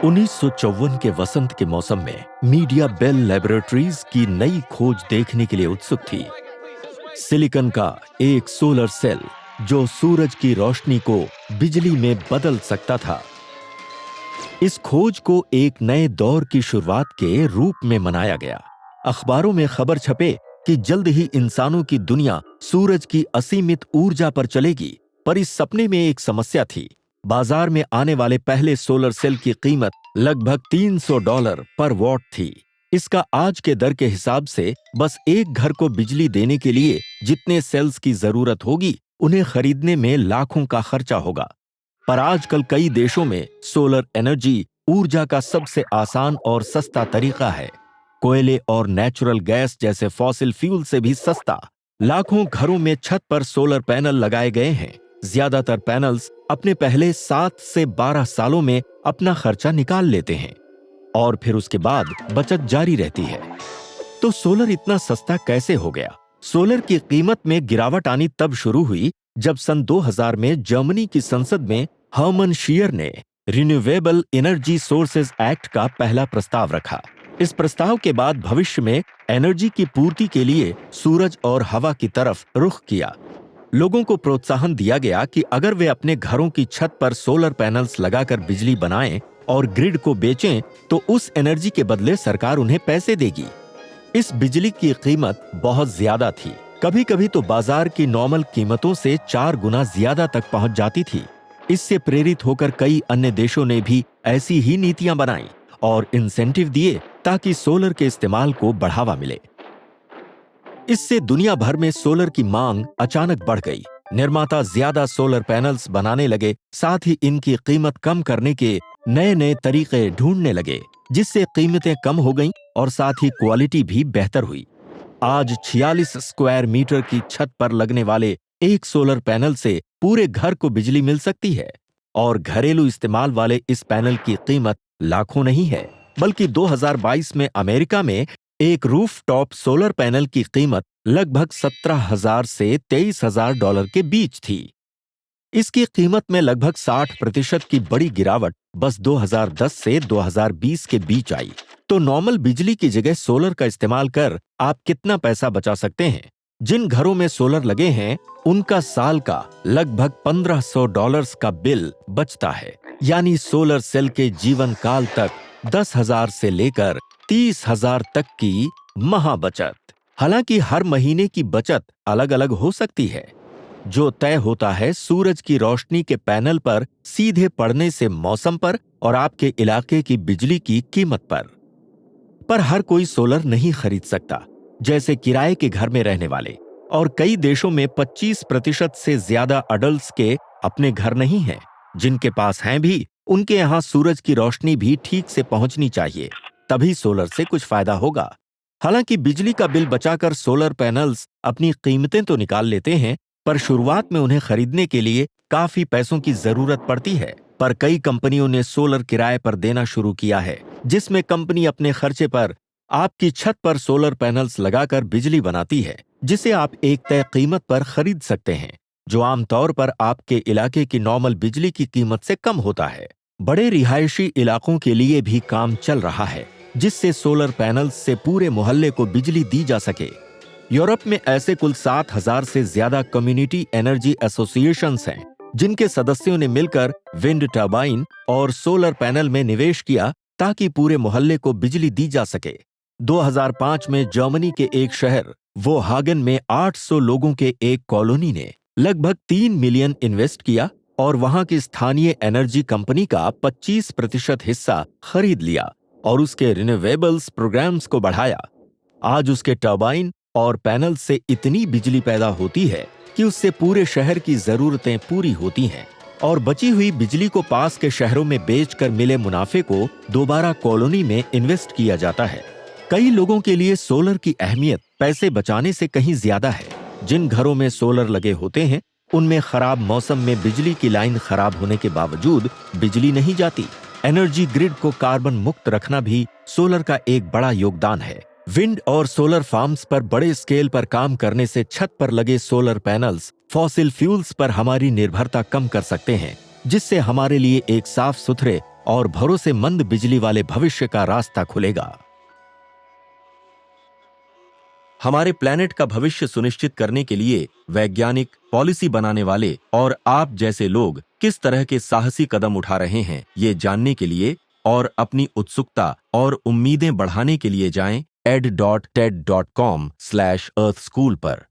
1954 के वसंत के मौसम में मीडिया बेल लैबोरेटरीज की नई खोज देखने के लिए उत्सुक थी। सिलिकॉन का एक सोलर सेल जो सूरज की रोशनी को बिजली में बदल सकता था। इस खोज को एक नए दौर की शुरुआत के रूप में मनाया गया। अखबारों में खबर छपे कि जल्द ही इंसानों की दुनिया सूरज की असीमित ऊर्जा पर चलेगी, पर इस सपने में एक समस्या थी। बाजार में आने वाले पहले सोलर सेल की कीमत लगभग $300 पर वॉट थी। इसका आज के दर के हिसाब से बस एक घर को बिजली देने के लिए जितने सेल्स की जरूरत होगी, उन्हें खरीदने में लाखों का खर्चा होगा। पर आजकल कई देशों में सोलर एनर्जी ऊर्जा का सबसे आसान और सस्ता तरीका है। कोयले और नेचुरल गैस जैसे फॉसिल फ्यूल से भी सस्ता। लाखों घरों में छत पर सोलर पैनल लगाए गए हैं। ज्यादातर पैनल्स अपने पहले 7 से 12 सालों में अपना खर्चा निकाल लेते हैं और फिर उसके बाद बचत जारी रहती है। तो सोलर इतना सस्ता कैसे हो गया? सोलर की कीमत में गिरावट आनी तब शुरू हुई जब सन 2000 में जर्मनी की संसद में हर्मन शीयर ने रिन्यूएबल एनर्जी सोर्सेज एक्ट का पहला प्रस्ताव रखा। इस प्रस्ताव के बाद भविष्य में एनर्जी की पूर्ति के लिए सूरज और हवा की तरफ रुख किया। लोगों को प्रोत्साहन दिया गया कि अगर वे अपने घरों की छत पर सोलर पैनल्स लगाकर बिजली बनाएं और ग्रिड को बेचें तो उस एनर्जी के बदले सरकार उन्हें पैसे देगी। इस बिजली की कीमत बहुत ज्यादा थी। कभी कभी तो बाजार की नॉर्मल कीमतों से 4 गुना ज्यादा तक पहुंच जाती थी। इससे प्रेरित होकर कई अन्य देशों ने भी ऐसी ही नीतियां बनाई और इंसेंटिव दिए ताकि सोलर के इस्तेमाल को बढ़ावा मिले। इससे दुनिया भर में सोलर की मांग अचानक बढ़ गई। निर्माता ज्यादा सोलर पैनल्स बनाने लगे, साथ ही इनकी कीमत कम करने के नए नए तरीके ढूंढने लगे, जिससे कीमतें कम हो गईं और साथ ही क्वालिटी भी बेहतर हुई। आज 46 स्क्वायर मीटर की छत पर लगने वाले एक सोलर पैनल से पूरे घर को बिजली मिल सकती है और घरेलू इस्तेमाल वाले इस पैनल की कीमत लाखों नहीं है, बल्कि 2022 में अमेरिका में एक रूफटॉप सोलर पैनल की कीमत लगभग 17,000 से $23,000 के बीच थी। इसकी कीमत में लगभग 60% की बड़ी गिरावट बस 2010 से 2020 के बीच आई। तो नॉर्मल बिजली की जगह सोलर का इस्तेमाल कर आप कितना पैसा बचा सकते हैं? जिन घरों में सोलर लगे हैं उनका साल का लगभग $1,500 का बिल बचता है। यानी सोलर सेल के जीवन काल तक 10,000 से लेकर 30,000 तक की महा बचत। हालांकि हर महीने की बचत अलग अलग हो सकती है। जो तय होता है सूरज की रोशनी के पैनल पर सीधे पड़ने से मौसम पर और आपके इलाके की बिजली की कीमत पर हर कोई सोलर नहीं खरीद सकता, जैसे किराए के घर में रहने वाले। और कई देशों में 25% से ज्यादा अडल्ट्स के अपने घर नहीं हैं। जिनके पास हैं भी, उनके यहाँ सूरज की रोशनी भी ठीक से पहुंचनी चाहिए, तभी सोलर से कुछ फायदा होगा। हालांकि बिजली का बिल बचाकर सोलर पैनल्स अपनी कीमतें तो निकाल लेते हैं, पर शुरुआत में उन्हें खरीदने के लिए काफी पैसों की जरूरत पड़ती है। पर कई कंपनियों ने सोलर किराए पर देना शुरू किया है, जिसमें कंपनी अपने खर्चे पर आपकी छत पर सोलर पैनल्स लगाकर बिजली बनाती है, जिसे आप एक तय कीमत पर खरीद सकते हैं, जो आमतौर पर आपके इलाके की नॉर्मल बिजली की कीमत से कम होता है। बड़े रिहायशी इलाकों के लिए भी काम चल रहा है, जिससे सोलर पैनल्स से पूरे मोहल्ले को बिजली दी जा सके। यूरोप में ऐसे कुल 7,000 से ज्यादा कम्युनिटी एनर्जी एसोसिएशंस हैं, जिनके सदस्यों ने मिलकर विंड टर्बाइन और सोलर पैनल में निवेश किया ताकि पूरे मोहल्ले को बिजली दी जा सके। 2005 में जर्मनी के एक शहर वोहागन में 800 लोगों के एक कॉलोनी ने लगभग 3 मिलियन इन्वेस्ट किया और वहां की स्थानीय एनर्जी कंपनी का 25% हिस्सा खरीद लिया और उसके रिन्यूएबल्स प्रोग्राम्स को बढ़ाया। आज उसके टर्बाइन और पैनल से इतनी बिजली पैदा होती है कि उससे पूरे शहर की जरूरतें पूरी होती हैं और बची हुई बिजली को पास के शहरों में बेचकर मिले मुनाफे को दोबारा कॉलोनी में इन्वेस्ट किया जाता है। कई लोगों के लिए सोलर की अहमियत पैसे बचाने से कहीं ज्यादा है। जिन घरों में सोलर लगे होते हैं उनमें खराब मौसम में बिजली की लाइन खराब होने के बावजूद बिजली नहीं जाती। एनर्जी ग्रिड को कार्बन मुक्त रखना भी सोलर का एक बड़ा योगदान है। विंड और सोलर फार्म्स पर बड़े स्केल पर काम करने से छत पर लगे सोलर पैनल्स फॉसिल फ्यूल्स पर हमारी निर्भरता कम कर सकते हैं, जिससे हमारे लिए एक साफ सुथरे और भरोसेमंद बिजली वाले भविष्य का रास्ता खुलेगा। हमारे प्लेनेट का भविष्य सुनिश्चित करने के लिए वैज्ञानिक, पॉलिसी बनाने वाले और आप जैसे लोग किस तरह के साहसी कदम उठा रहे हैं, ये जानने के लिए और अपनी उत्सुकता और उम्मीदें बढ़ाने के लिए जाएं ed.ted.com/earthschool पर।